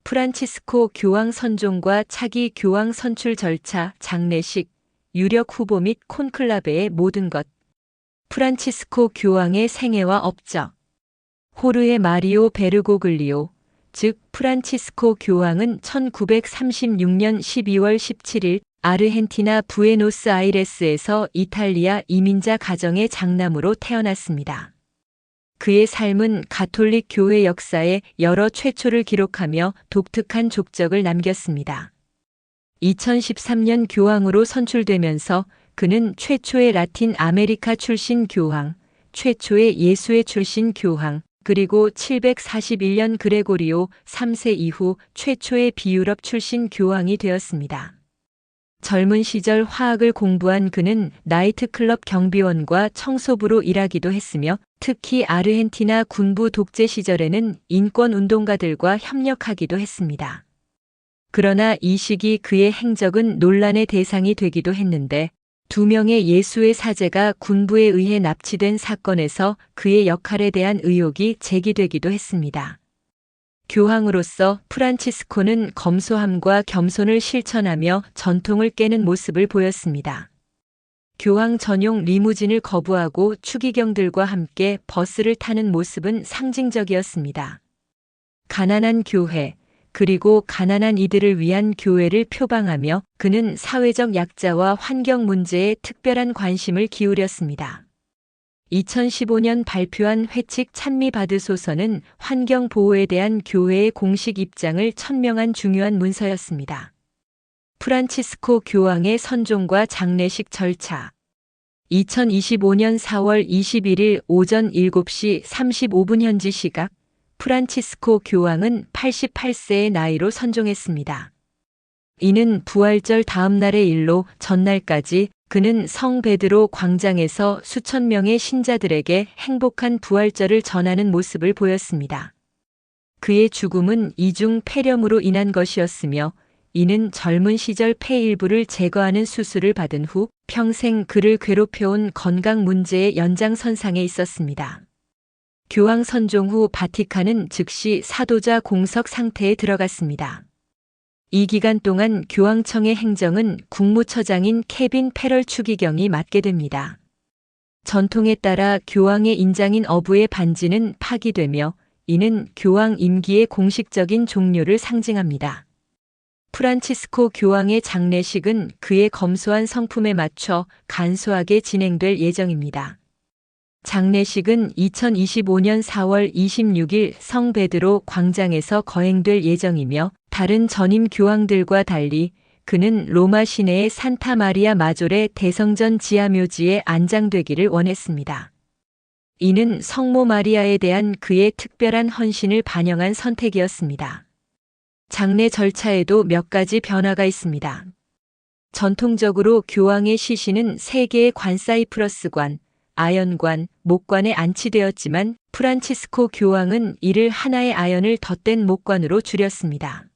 프란치스코 교황 선종과 차기 교황 선출 절차, 장례식, 유력 후보 및 콘클라베의 모든 것. 프란치스코 교황의 생애와 업적. 호르헤 마리오 베르고글리오, 즉 프란치스코 교황은 1936년 12월 17일 아르헨티나 부에노스아이레스에서 이탈리아 이민자 가정의 장남으로 태어났습니다. 그의 삶은 가톨릭 교회 역사에 여러 최초를 기록하며 독특한 족적을 남겼습니다. 2013년 교황으로 선출되면서 그는 최초의 라틴 아메리카 출신 교황, 최초의 예수회 출신 교황, 그리고 741년 그레고리오 3세 이후 최초의 비유럽 출신 교황이 되었습니다. 젊은 시절 화학을 공부한 그는 나이트클럽 경비원과 청소부로 일하기도 했으며 특히 아르헨티나 군부 독재 시절에는 인권운동가들과 협력하기도 했습니다. 그러나 이 시기 그의 행적은 논란의 대상이 되기도 했는데 2명의 예수의 사제가 군부에 의해 납치된 사건에서 그의 역할에 대한 의혹이 제기되기도 했습니다. 교황으로서 프란치스코는 검소함과 겸손을 실천하며 전통을 깨는 모습을 보였습니다. 교황 전용 리무진을 거부하고 추기경들과 함께 버스를 타는 모습은 상징적이었습니다. 가난한 교회, 그리고 가난한 이들을 위한 교회를 표방하며 그는 사회적 약자와 환경 문제에 특별한 관심을 기울였습니다. 2015년 발표한 회칙 찬미 받으소서는 환경 보호에 대한 교회의 공식 입장을 천명한 중요한 문서였습니다. 프란치스코 교황의 선종과 장례식 절차. 2025년 4월 21일 오전 7시 35분 현지 시각 프란치스코 교황은 88세의 나이로 선종했습니다. 이는 부활절 다음 날의 일로 전날까지 그는 성 베드로 광장에서 수천 명의 신자들에게 행복한 부활절을 전하는 모습을 보였습니다. 그의 죽음은 이중 폐렴으로 인한 것이었으며 이는 젊은 시절 폐 일부를 제거하는 수술을 받은 후 평생 그를 괴롭혀온 건강 문제의 연장선상에 있었습니다. 교황 선종 후 바티칸은 즉시 사도자 공석 상태에 들어갔습니다. 이 기간 동안 교황청의 행정은 국무처장인 케빈 페럴 추기경이 맡게 됩니다. 전통에 따라 교황의 인장인 어부의 반지는 파기되며 이는 교황 임기의 공식적인 종료를 상징합니다. 프란치스코 교황의 장례식은 그의 검소한 성품에 맞춰 간소하게 진행될 예정입니다. 장례식은 2025년 4월 26일 성 베드로 광장에서 거행될 예정이며 다른 전임 교황들과 달리 그는 로마 시내의 산타 마리아 마졸의 대성전 지하묘지에 안장되기를 원했습니다. 이는 성모 마리아에 대한 그의 특별한 헌신을 반영한 선택이었습니다. 장례 절차에도 몇 가지 변화가 있습니다. 전통적으로 교황의 시신은 3개의 관사이프러스관, 아연관, 목관에 안치되었지만 프란치스코 교황은 이를 하나의 아연을 덧댄 목관으로 줄였습니다.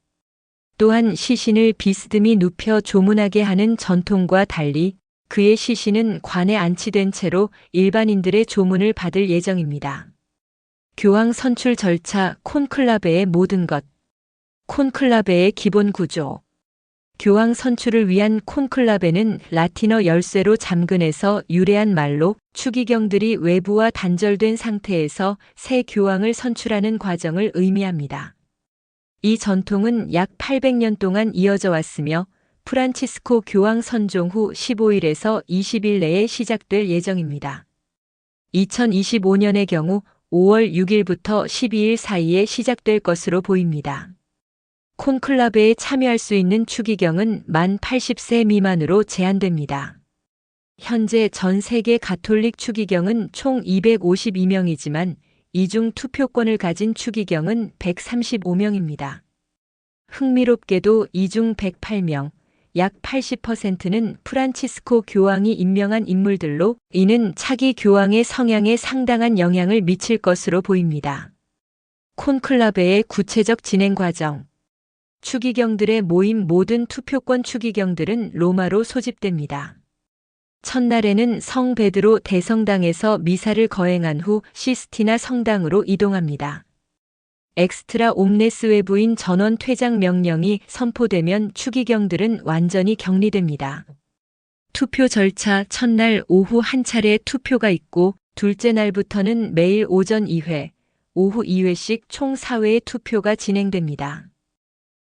또한 시신을 비스듬히 눕혀 조문하게 하는 전통과 달리 그의 시신은 관에 안치된 채로 일반인들의 조문을 받을 예정입니다. 교황 선출 절차, 콘클라베의 모든 것. 콘클라베의 기본 구조. 교황 선출을 위한 콘클라베는 라틴어 열쇠로 잠근에서 유래한 말로 추기경들이 외부와 단절된 상태에서 새 교황을 선출하는 과정을 의미합니다. 이 전통은 약 800년 동안 이어져 왔으며 프란치스코 교황 선종 후 15일에서 20일 내에 시작될 예정입니다. 2025년의 경우 5월 6일부터 12일 사이에 시작될 것으로 보입니다. 콘클라베에 참여할 수 있는 추기경은 만 80세 미만으로 제한됩니다. 현재 전 세계 가톨릭 추기경은 총 252명이지만 이 중 투표권을 가진 추기경은 135명입니다. 흥미롭게도 이 중 108명, 약 80%는 프란치스코 교황이 임명한 인물들로 이는 차기 교황의 성향에 상당한 영향을 미칠 것으로 보입니다. 콘클라베의 구체적 진행 과정. 추기경들의 모임 모든 투표권 추기경들은 로마로 소집됩니다. 첫날에는 성 베드로 대성당에서 미사를 거행한 후 시스티나 성당으로 이동합니다. 엑스트라 옴네스 외부인 전원 퇴장 명령이 선포되면 추기경들은 완전히 격리됩니다. 투표 절차 첫날 오후 한 차례 투표가 있고 둘째 날부터는 매일 오전 2회, 오후 2회씩 총 4회의 투표가 진행됩니다.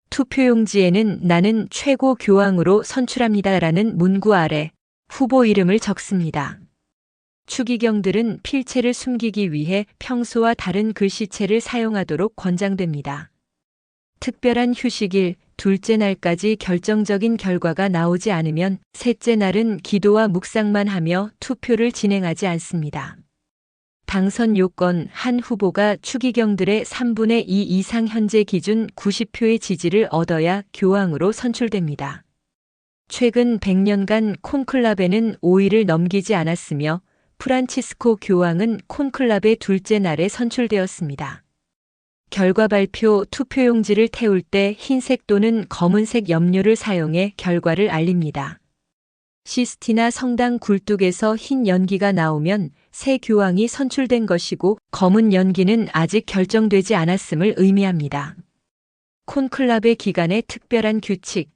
투표용지에는 나는 최고 교황으로 선출합니다라는 문구 아래 후보 이름을 적습니다. 추기경들은 필체를 숨기기 위해 평소와 다른 글씨체를 사용하도록 권장됩니다. 특별한 휴식일 둘째 날까지 결정적인 결과가 나오지 않으면 셋째 날은 기도와 묵상만 하며 투표를 진행하지 않습니다. 당선 요건 한 후보가 추기경들의 3분의 2 이상 현재 기준 90표의 지지를 얻어야 교황으로 선출됩니다. 최근 100년간 콘클라베는 5일을 넘기지 않았으며 프란치스코 교황은 콘클라베 둘째 날에 선출되었습니다. 결과 발표 투표용지를 태울 때 흰색 또는 검은색 염료를 사용해 결과를 알립니다. 시스티나 성당 굴뚝에서 흰 연기가 나오면 새 교황이 선출된 것이고 검은 연기는 아직 결정되지 않았음을 의미합니다. 콘클라베 기간의 특별한 규칙.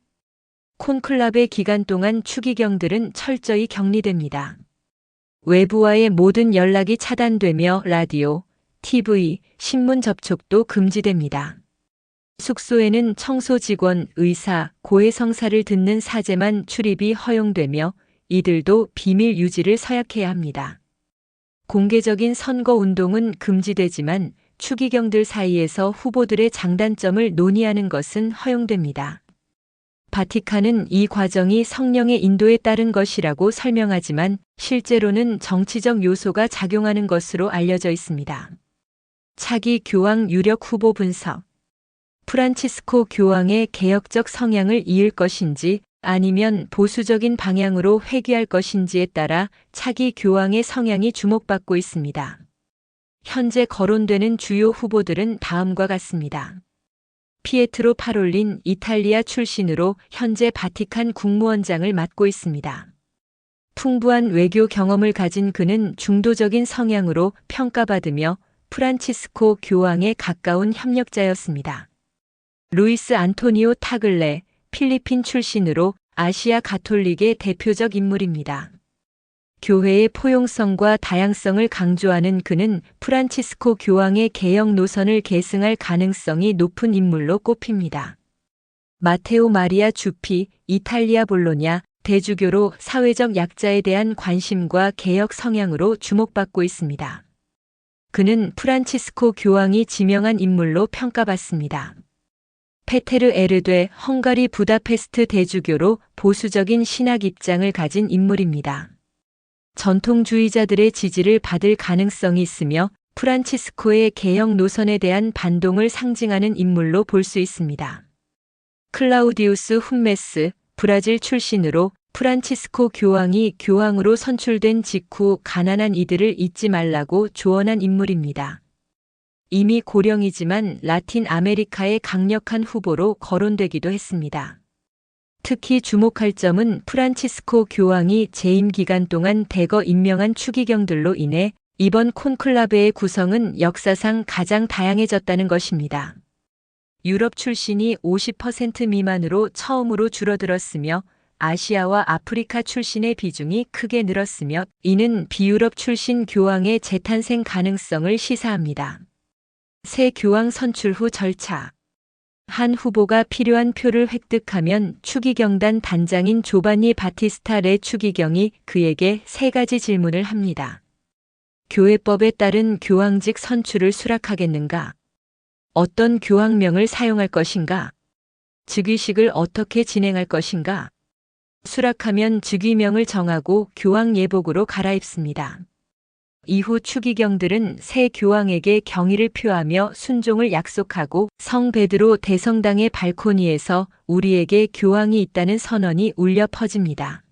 콘클라베 기간 동안 추기경들은 철저히 격리됩니다. 외부와의 모든 연락이 차단되며 라디오, TV, 신문 접촉도 금지됩니다. 숙소에는 청소 직원, 의사, 고해성사를 듣는 사제만 출입이 허용되며 이들도 비밀 유지를 서약해야 합니다. 공개적인 선거 운동은 금지되지만 추기경들 사이에서 후보들의 장단점을 논의하는 것은 허용됩니다. 바티칸은 이 과정이 성령의 인도에 따른 것이라고 설명하지만 실제로는 정치적 요소가 작용하는 것으로 알려져 있습니다. 차기 교황 유력 후보 분석. 프란치스코 교황의 개혁적 성향을 이을 것인지 아니면 보수적인 방향으로 회귀할 것인지에 따라 차기 교황의 성향이 주목받고 있습니다. 현재 거론되는 주요 후보들은 다음과 같습니다. 피에트로 파롤린 이탈리아 출신으로 현재 바티칸 국무원장을 맡고 있습니다. 풍부한 외교 경험을 가진 그는 중도적인 성향으로 평가받으며 프란치스코 교황에 가까운 협력자였습니다. 루이스 안토니오 타글레, 필리핀 출신으로 아시아 가톨릭의 대표적 인물입니다. 교회의 포용성과 다양성을 강조하는 그는 프란치스코 교황의 개혁 노선을 계승할 가능성이 높은 인물로 꼽힙니다. 마테오 마리아 주피, 이탈리아 볼로냐, 대주교로 사회적 약자에 대한 관심과 개혁 성향으로 주목받고 있습니다. 그는 프란치스코 교황이 지명한 인물로 평가받습니다. 페테르 에르되, 헝가리 부다페스트 대주교로 보수적인 신학 입장을 가진 인물입니다. 전통주의자들의 지지를 받을 가능성이 있으며 프란치스코의 개혁 노선에 대한 반동을 상징하는 인물로 볼 수 있습니다. 클라우디우스 훈메스, 브라질 출신으로 프란치스코 교황이 교황으로 선출된 직후 가난한 이들을 잊지 말라고 조언한 인물입니다. 이미 고령이지만 라틴 아메리카의 강력한 후보로 거론되기도 했습니다. 특히 주목할 점은 프란치스코 교황이 재임 기간 동안 대거 임명한 추기경들로 인해 이번 콘클라베의 구성은 역사상 가장 다양해졌다는 것입니다. 유럽 출신이 50% 미만으로 처음으로 줄어들었으며 아시아와 아프리카 출신의 비중이 크게 늘었으며 이는 비유럽 출신 교황의 재탄생 가능성을 시사합니다. 새 교황 선출 후 절차. 한 후보가 필요한 표를 획득하면 추기경단 단장인 조바니 바티스타 레 추기경이 그에게 3가지 질문을 합니다. 교회법에 따른 교황직 선출을 수락하겠는가? 어떤 교황명을 사용할 것인가? 즉위식을 어떻게 진행할 것인가? 수락하면 즉위명을 정하고 교황 예복으로 갈아입습니다. 이후 추기경들은 새 교황에게 경의를 표하며 순종을 약속하고 성 베드로 대성당의 발코니에서 우리에게 교황이 있다는 선언이 울려 퍼집니다.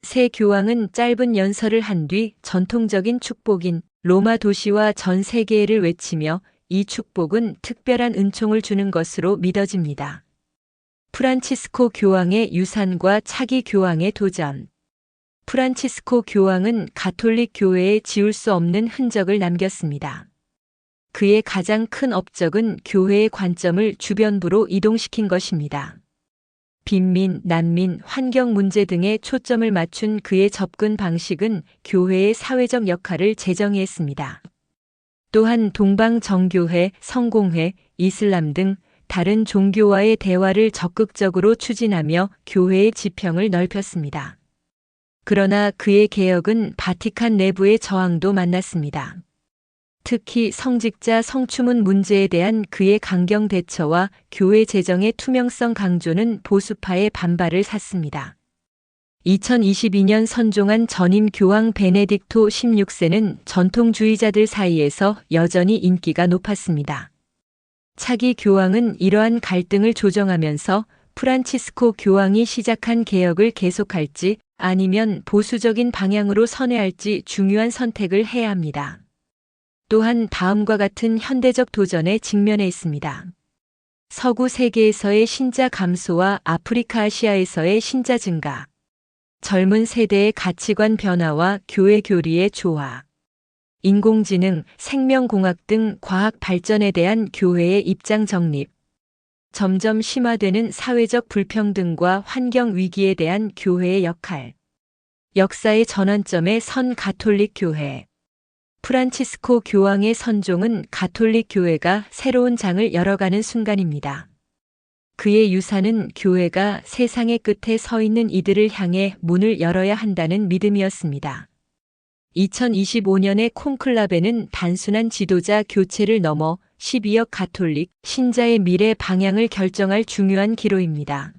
새 교황은 짧은 연설을 한 뒤 전통적인 축복인 로마 도시와 전 세계를 외치며 이 축복은 특별한 은총을 주는 것으로 믿어집니다. 프란치스코 교황의 유산과 차기 교황의 도전. 프란치스코 교황은 가톨릭 교회에 지울 수 없는 흔적을 남겼습니다. 그의 가장 큰 업적은 교회의 관점을 주변부로 이동시킨 것입니다. 빈민, 난민, 환경 문제 등에 초점을 맞춘 그의 접근 방식은 교회의 사회적 역할을 재정의했습니다. 또한 동방정교회, 성공회, 이슬람 등 다른 종교와의 대화를 적극적으로 추진하며 교회의 지평을 넓혔습니다. 그러나 그의 개혁은 바티칸 내부의 저항도 만났습니다. 특히 성직자 성추문 문제에 대한 그의 강경 대처와 교회 재정의 투명성 강조는 보수파의 반발을 샀습니다. 2022년 선종한 전임 교황 베네딕토 16세는 전통주의자들 사이에서 여전히 인기가 높았습니다. 차기 교황은 이러한 갈등을 조정하면서 프란치스코 교황이 시작한 개혁을 계속할지 아니면 보수적인 방향으로 선회할지 중요한 선택을 해야 합니다. 또한 다음과 같은 현대적 도전에 직면해 있습니다. 서구 세계에서의 신자 감소와 아프리카 아시아에서의 신자 증가, 젊은 세대의 가치관 변화와 교회 교리의 조화, 인공지능, 생명공학 등 과학 발전에 대한 교회의 입장 정립, 점점 심화되는 사회적 불평등과 환경 위기에 대한 교회의 역할, 역사의 전환점에 선 가톨릭 교회. 프란치스코 교황의 선종은 가톨릭 교회가 새로운 장을 열어가는 순간입니다. 그의 유산은 교회가 세상의 끝에 서 있는 이들을 향해 문을 열어야 한다는 믿음이었습니다. 2025년의 콘클라베는 단순한 지도자 교체를 넘어 12억 가톨릭 신자의 미래 방향을 결정할 중요한 기로입니다.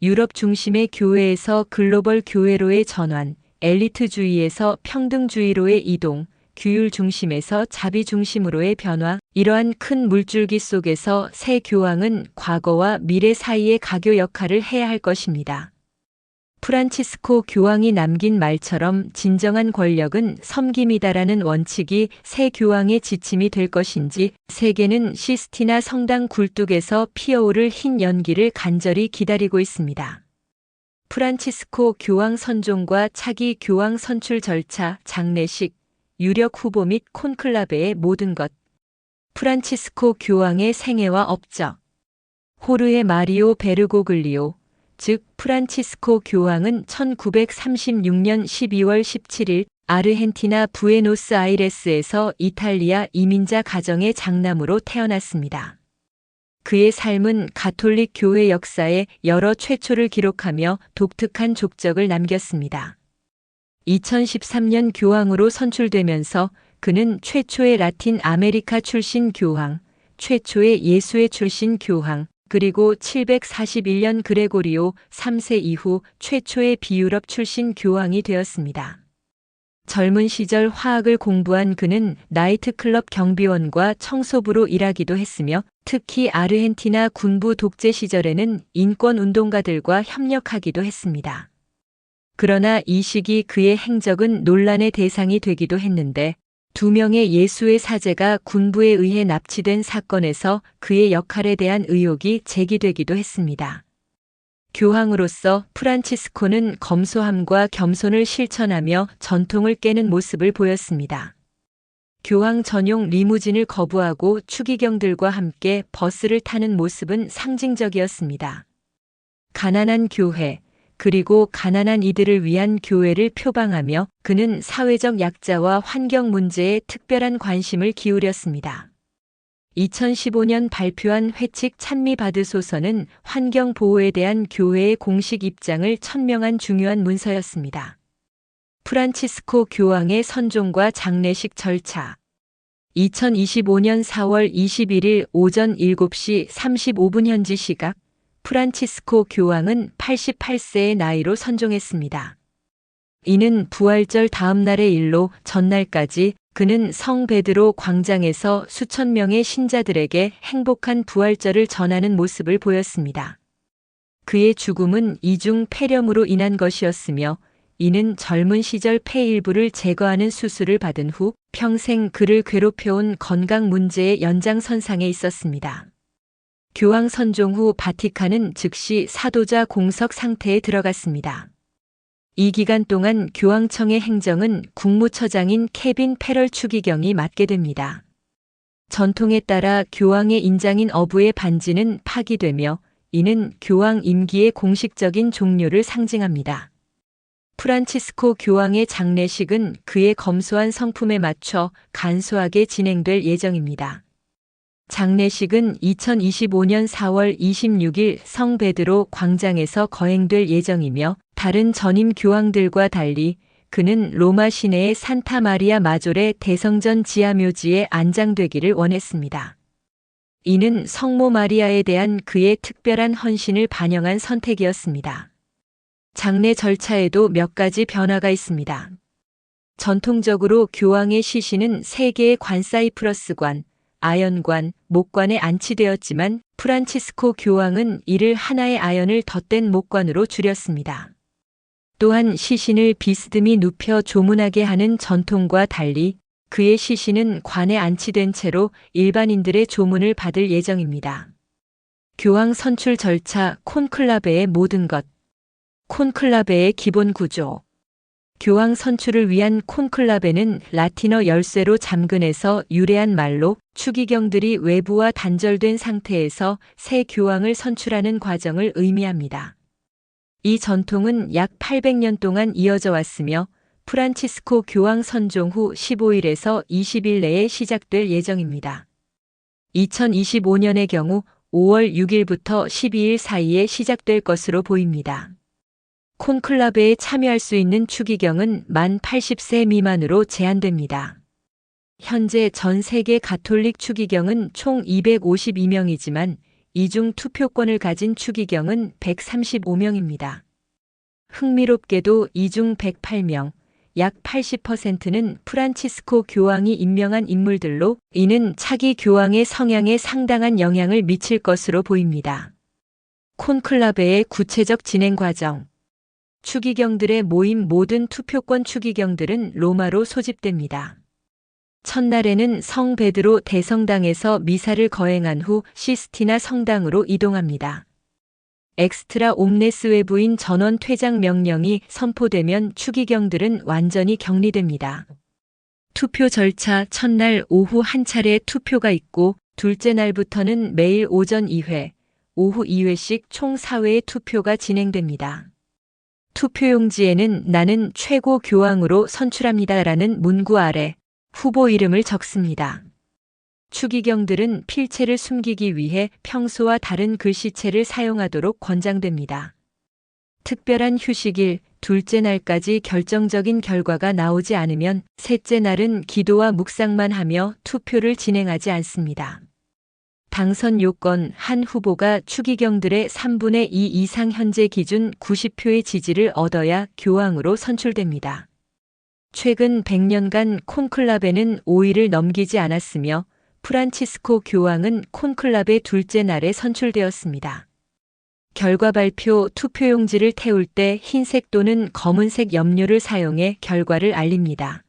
유럽 중심의 교회에서 글로벌 교회로의 전환, 엘리트주의에서 평등주의로의 이동, 규율 중심에서 자비 중심으로의 변화, 이러한 큰 물줄기 속에서 새 교황은 과거와 미래 사이의 가교 역할을 해야 할 것입니다. 프란치스코 교황이 남긴 말처럼 진정한 권력은 섬김이다라는 원칙이 새 교황의 지침이 될 것인지 세계는 시스티나 성당 굴뚝에서 피어오를 흰 연기를 간절히 기다리고 있습니다. 프란치스코 교황 선종과 차기 교황 선출 절차, 장례식, 유력 후보 및 콘클라베의 모든 것. 프란치스코 교황의 생애와 업적. 호르헤 마리오 베르고글리오, 즉 프란치스코 교황은 1936년 12월 17일 아르헨티나 부에노스아이레스에서 이탈리아 이민자 가정의 장남으로 태어났습니다. 그의 삶은 가톨릭 교회 역사에 여러 최초를 기록하며 독특한 족적을 남겼습니다. 2013년 교황으로 선출되면서 그는 최초의 라틴 아메리카 출신 교황, 최초의 예수회 출신 교황, 그리고 741년 그레고리오 3세 이후 최초의 비유럽 출신 교황이 되었습니다. 젊은 시절 화학을 공부한 그는 나이트클럽 경비원과 청소부로 일하기도 했으며 특히 아르헨티나 군부 독재 시절에는 인권운동가들과 협력하기도 했습니다. 그러나 이 시기 그의 행적은 논란의 대상이 되기도 했는데 2명의 예수의 사제가 군부에 의해 납치된 사건에서 그의 역할에 대한 의혹이 제기되기도 했습니다. 교황으로서 프란치스코는 검소함과 겸손을 실천하며 전통을 깨는 모습을 보였습니다. 교황 전용 리무진을 거부하고 추기경들과 함께 버스를 타는 모습은 상징적이었습니다. 가난한 교회, 그리고 가난한 이들을 위한 교회를 표방하며 그는 사회적 약자와 환경 문제에 특별한 관심을 기울였습니다. 2015년 발표한 회칙 찬미 받으소서는 환경 보호에 대한 교회의 공식 입장을 천명한 중요한 문서였습니다. 프란치스코 교황의 선종과 장례식 절차. 2025년 4월 21일 오전 7시 35분 현지 시각 프란치스코 교황은 88세의 나이로 선종했습니다. 이는 부활절 다음 날의 일로 전날까지 그는 성 베드로 광장에서 수천 명의 신자들에게 행복한 부활절을 전하는 모습을 보였습니다. 그의 죽음은 이중 폐렴으로 인한 것이었으며 이는 젊은 시절 폐 일부를 제거하는 수술을 받은 후 평생 그를 괴롭혀온 건강 문제의 연장선상에 있었습니다. 교황 선종 후 바티칸은 즉시 사도자 공석 상태에 들어갔습니다. 이 기간 동안 교황청의 행정은 국무처장인 케빈 페럴 추기경이 맡게 됩니다. 전통에 따라 교황의 인장인 어부의 반지는 파기되며 이는 교황 임기의 공식적인 종료를 상징합니다. 프란치스코 교황의 장례식은 그의 검소한 성품에 맞춰 간소하게 진행될 예정입니다. 장례식은 2025년 4월 26일 성 베드로 광장에서 거행될 예정이며 다른 전임 교황들과 달리 그는 로마 시내의 산타 마리아 마조레 대성전 지하묘지에 안장되기를 원했습니다. 이는 성모 마리아에 대한 그의 특별한 헌신을 반영한 선택이었습니다. 장례 절차에도 몇 가지 변화가 있습니다. 전통적으로 교황의 시신은 3개의 관사이프러스관, 아연관, 목관에 안치되었지만 프란치스코 교황은 이를 하나의 아연을 덧댄 목관으로 줄였습니다. 또한 시신을 비스듬히 눕혀 조문하게 하는 전통과 달리 그의 시신은 관에 안치된 채로 일반인들의 조문을 받을 예정입니다. 교황 선출 절차 콘클라베의 모든 것. 콘클라베의 기본 구조. 교황 선출을 위한 콘클라베는 라틴어 열쇠로 잠근에서 유래한 말로 추기경들이 외부와 단절된 상태에서 새 교황을 선출하는 과정을 의미합니다. 이 전통은 약 800년 동안 이어져 왔으며 프란치스코 교황 선종 후 15일에서 20일 내에 시작될 예정입니다. 2025년의 경우 5월 6일부터 12일 사이에 시작될 것으로 보입니다. 콘클라베에 참여할 수 있는 추기경은 만 80세 미만으로 제한됩니다. 현재 전 세계 가톨릭 추기경은 총 252명이지만 이 중 투표권을 가진 추기경은 135명입니다. 흥미롭게도 이 중 108명, 약 80%는 프란치스코 교황이 임명한 인물들로 이는 차기 교황의 성향에 상당한 영향을 미칠 것으로 보입니다. 콘클라베의 구체적 진행 과정. 추기경들의 모임 모든 투표권 추기경들은 로마로 소집됩니다. 첫날에는 성 베드로 대성당에서 미사를 거행한 후 시스티나 성당으로 이동합니다. 엑스트라 옴네스 외부인 전원 퇴장 명령이 선포되면 추기경들은 완전히 격리됩니다. 투표 절차 첫날 오후 한 차례 투표가 있고 둘째 날부터는 매일 오전 2회, 오후 2회씩 총 4회의 투표가 진행됩니다. 투표용지에는 나는 최고 교황으로 선출합니다라는 문구 아래 후보 이름을 적습니다. 추기경들은 필체를 숨기기 위해 평소와 다른 글씨체를 사용하도록 권장됩니다. 특별한 휴식일 둘째 날까지 결정적인 결과가 나오지 않으면 셋째 날은 기도와 묵상만 하며 투표를 진행하지 않습니다. 당선 요건 한 후보가 추기경들의 3분의 2 이상 현재 기준 90표의 지지를 얻어야 교황으로 선출됩니다. 최근 100년간 콘클라베는 5일을 넘기지 않았으며 프란치스코 교황은 콘클라베 둘째 날에 선출되었습니다. 결과 발표 투표용지를 태울 때 흰색 또는 검은색 염료를 사용해 결과를 알립니다.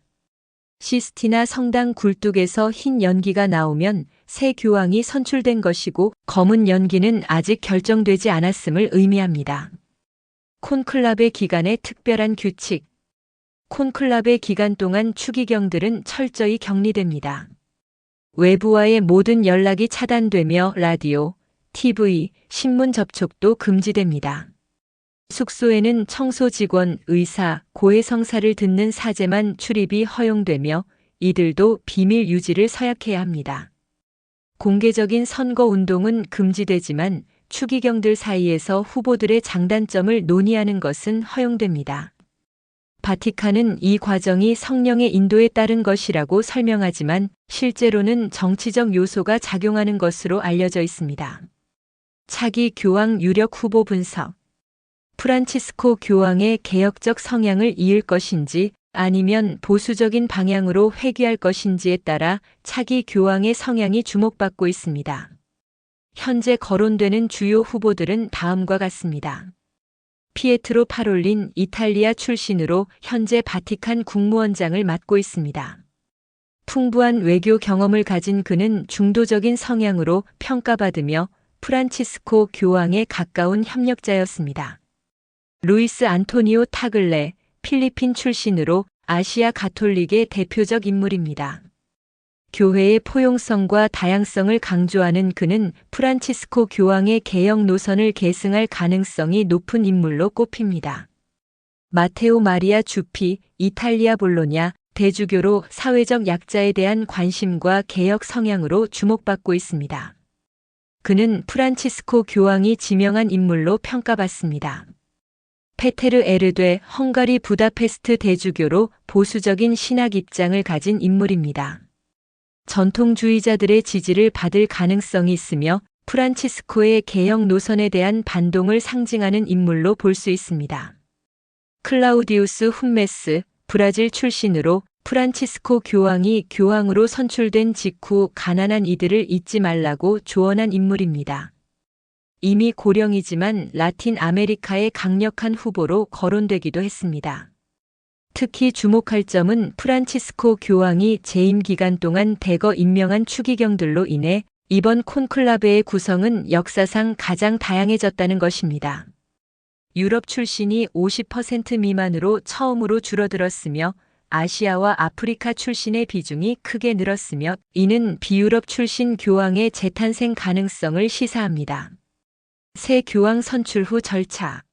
시스티나 성당 굴뚝에서 흰 연기가 나오면 새 교황이 선출된 것이고 검은 연기는 아직 결정되지 않았음을 의미합니다. 콘클라베 기간의 특별한 규칙. 콘클라베 기간 동안 추기경들은 철저히 격리됩니다. 외부와의 모든 연락이 차단되며 라디오, TV, 신문 접촉도 금지됩니다. 숙소에는 청소 직원, 의사, 고해성사를 듣는 사제만 출입이 허용되며 이들도 비밀 유지를 서약해야 합니다. 공개적인 선거 운동은 금지되지만 추기경들 사이에서 후보들의 장단점을 논의하는 것은 허용됩니다. 바티칸은 이 과정이 성령의 인도에 따른 것이라고 설명하지만 실제로는 정치적 요소가 작용하는 것으로 알려져 있습니다. 차기 교황 유력 후보 분석. 프란치스코 교황의 개혁적 성향을 이을 것인지 아니면 보수적인 방향으로 회귀할 것인지에 따라 차기 교황의 성향이 주목받고 있습니다. 현재 거론되는 주요 후보들은 다음과 같습니다. 피에트로 파롤린 이탈리아 출신으로 현재 바티칸 국무원장을 맡고 있습니다. 풍부한 외교 경험을 가진 그는 중도적인 성향으로 평가받으며 프란치스코 교황에 가까운 협력자였습니다. 루이스 안토니오 타글레, 필리핀 출신으로 아시아 가톨릭의 대표적 인물입니다. 교회의 포용성과 다양성을 강조하는 그는 프란치스코 교황의 개혁 노선을 계승할 가능성이 높은 인물로 꼽힙니다. 마테오 마리아 주피, 이탈리아 볼로냐, 대주교로 사회적 약자에 대한 관심과 개혁 성향으로 주목받고 있습니다. 그는 프란치스코 교황이 지명한 인물로 평가받습니다. 페테르 에르되, 헝가리 부다페스트 대주교로 보수적인 신학 입장을 가진 인물입니다. 전통주의자들의 지지를 받을 가능성이 있으며 프란치스코의 개혁 노선에 대한 반동을 상징하는 인물로 볼 수 있습니다. 클라우디우스 훈메스, 브라질 출신으로 프란치스코 교황이 교황으로 선출된 직후 가난한 이들을 잊지 말라고 조언한 인물입니다. 이미 고령이지만 라틴 아메리카의 강력한 후보로 거론되기도 했습니다. 특히 주목할 점은 프란치스코 교황이 재임 기간 동안 대거 임명한 추기경들로 인해 이번 콘클라베의 구성은 역사상 가장 다양해졌다는 것입니다. 유럽 출신이 50% 미만으로 처음으로 줄어들었으며 아시아와 아프리카 출신의 비중이 크게 늘었으며 이는 비유럽 출신 교황의 재탄생 가능성을 시사합니다. 새 교황 선출 후 절차.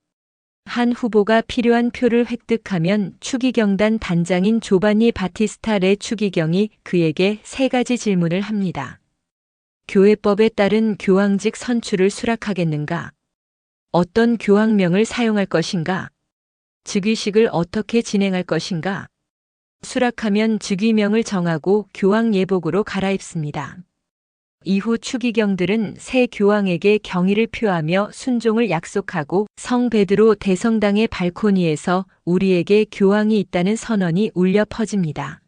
한 후보가 필요한 표를 획득하면 추기경단 단장인 조바니 바티스타 레 추기경이 그에게 3가지 질문을 합니다. 교회법에 따른 교황직 선출을 수락하겠는가? 어떤 교황명을 사용할 것인가? 즉위식을 어떻게 진행할 것인가? 수락하면 즉위명을 정하고 교황 예복으로 갈아입습니다. 이후 추기경들은 새 교황에게 경의를 표하며 순종을 약속하고 성 베드로 대성당의 발코니에서 우리에게 교황이 있다는 선언이 울려 퍼집니다.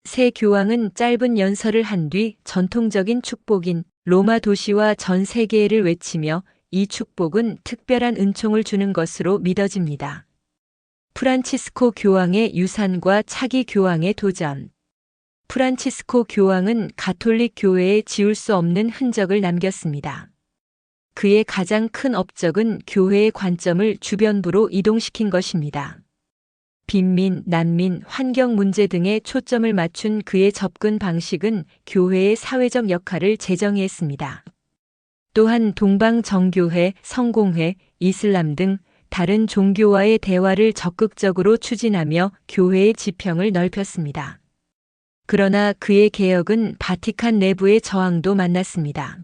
새 교황은 짧은 연설을 한 뒤 전통적인 축복인 로마 도시와 전 세계를 외치며 이 축복은 특별한 은총을 주는 것으로 믿어집니다. 프란치스코 교황의 유산과 차기 교황의 도전. 프란치스코 교황은 가톨릭 교회에 지울 수 없는 흔적을 남겼습니다. 그의 가장 큰 업적은 교회의 관점을 주변부로 이동시킨 것입니다. 빈민, 난민, 환경 문제 등에 초점을 맞춘 그의 접근 방식은 교회의 사회적 역할을 재정의했습니다. 또한 동방 정교회, 성공회, 이슬람 등 다른 종교와의 대화를 적극적으로 추진하며 교회의 지평을 넓혔습니다. 그러나 그의 개혁은 바티칸 내부의 저항도 만났습니다.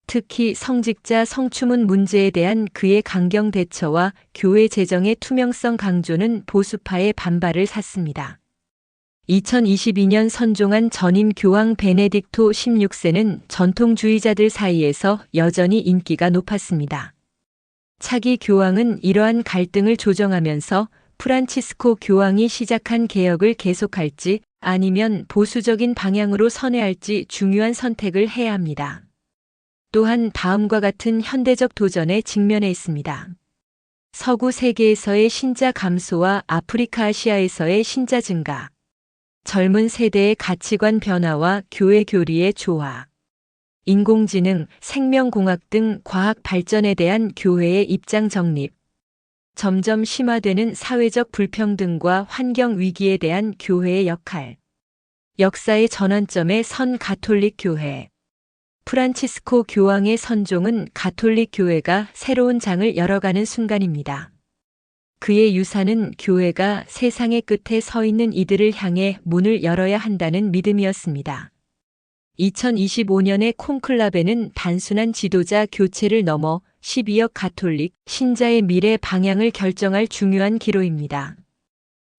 특히 성직자 성추문 문제에 대한 그의 강경 대처와 교회 재정의 투명성 강조는 보수파의 반발을 샀습니다. 2022년 선종한 전임 교황 베네딕토 16세는 전통주의자들 사이에서 여전히 인기가 높았습니다. 차기 교황은 이러한 갈등을 조정하면서 프란치스코 교황이 시작한 개혁을 계속할지 아니면 보수적인 방향으로 선회할지 중요한 선택을 해야 합니다. 또한 다음과 같은 현대적 도전에 직면해 있습니다. 서구 세계에서의 신자 감소와 아프리카 아시아에서의 신자 증가, 젊은 세대의 가치관 변화와 교회 교리의 조화, 인공지능, 생명공학 등 과학 발전에 대한 교회의 입장 정립, 점점 심화되는 사회적 불평등과 환경 위기에 대한 교회의 역할, 역사의 전환점에 선 가톨릭 교회. 프란치스코 교황의 선종은 가톨릭 교회가 새로운 장을 열어가는 순간입니다. 그의 유산은 교회가 세상의 끝에 서 있는 이들을 향해 문을 열어야 한다는 믿음이었습니다. 2025년의 콘클라베는 단순한 지도자 교체를 넘어 12억 가톨릭 신자의 미래 방향을 결정할 중요한 기로입니다.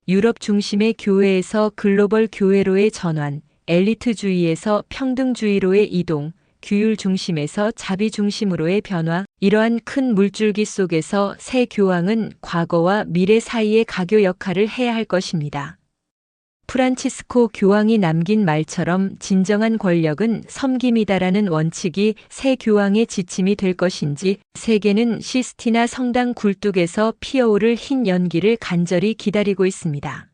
유럽 중심의 교회에서 글로벌 교회로의 전환, 엘리트주의에서 평등주의로의 이동, 규율 중심에서 자비 중심으로의 변화, 이러한 큰 물줄기 속에서 새 교황은 과거와 미래 사이의 가교 역할을 해야 할 것입니다. 프란치스코 교황이 남긴 말처럼 진정한 권력은 섬김이다라는 원칙이 새 교황의 지침이 될 것인지 세계는 시스티나 성당 굴뚝에서 피어오를 흰 연기를 간절히 기다리고 있습니다.